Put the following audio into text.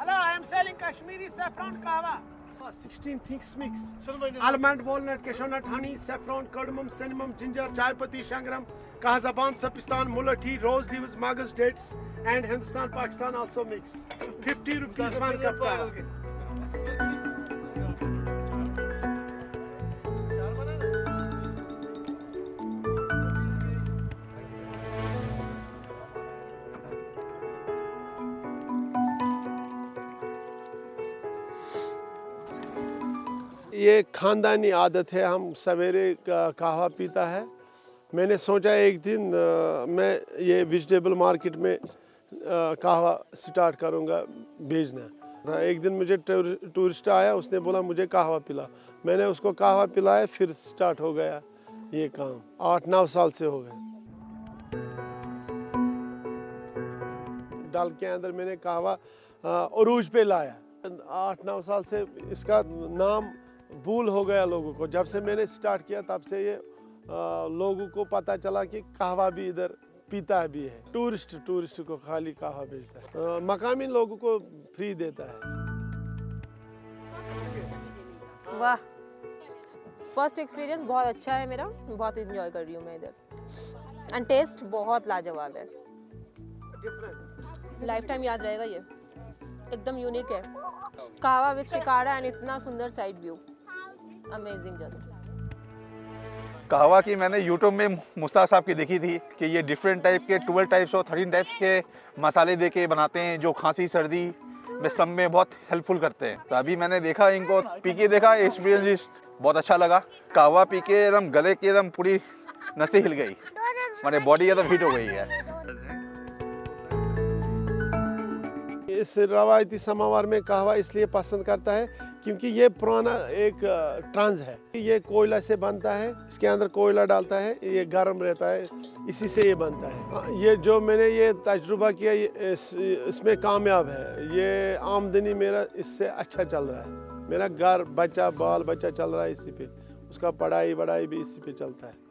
Hello, I am selling Kashmiri saffron kahwa. 16 things mix. Almond, walnut, cashew nut, honey, saffron, cardamom, cinnamon, ginger, chai patti, shangram, Kazaban, Sapistan, mulati, rose leaves, magus, dates, and Hindustan, Pakistan also mix. 50 rupees 1 cup kahwa. ये खानदानी आदत है, हम सवेरे कहवा पीता है। मैंने सोचा एक दिन मैं ये वेजिटेबल मार्केट में कहवा स्टार्ट करूँगा बेचना। एक दिन मुझे टूरिस्ट आया, उसने बोला मुझे कहवा पिला। मैंने उसको कहवा पिलाया, फिर स्टार्ट हो गया ये काम। 8-9 साल से हो गए। डाल के अंदर मैंने कहवा अरूज पे लाया। 8-9 साल से इसका नाम भूल हो गया लोगों को। जब से मैंने स्टार्ट किया तब से ये लोगों को पता चला कि कहवा भी इधर पीता भी है। टूरिस्ट को खाली कहवा बेचता है, मकामी लोगों को फ्री देता है। वाह, फर्स्ट एक्सपीरियंस बहुत अच्छा है मेरा, बहुत इंजॉय कर रही हूँ मैं इधर। एंड टेस्ट बहुत लाजवाब है, लाइफ टाइम याद रहेगा ये, एकदम यूनिक है। कहवा विद शिकारा एंड इतना सुंदर साइड व्यू, अमेजिंग जस्ट। कहवा की मैंने यूट्यूब में मुश्ताक साहब की देखी थी कि ये डिफरेंट टाइप के 12 टाइप्स और 13 टाइप्स के मसाले दे के बनाते हैं, जो खांसी सर्दी में सब में बहुत हेल्पफुल करते हैं। तो अभी मैंने देखा, इनको पी के देखा, एक्सपीरियंस बहुत अच्छा लगा। कहवा पी के एकदम गले की एकदम पूरी नसें हिल गई, हमारी बॉडी एकदम हिट हो गई है। इस रवायती समावार में कहवा इसलिए पसंद करता है क्योंकि ये पुराना एक ट्रांस है। ये कोयला से बनता है, इसके अंदर कोयला डालता है, ये गर्म रहता है, इसी से ये बनता है। ये जो मैंने ये तजुर्बा किया, इसमें कामयाब है। ये आमदनी मेरा इससे अच्छा चल रहा है। मेरा घर बाल बच्चा चल रहा है इसी पे, उसका पढ़ाई वढ़ाई भी इसी पे चलता है।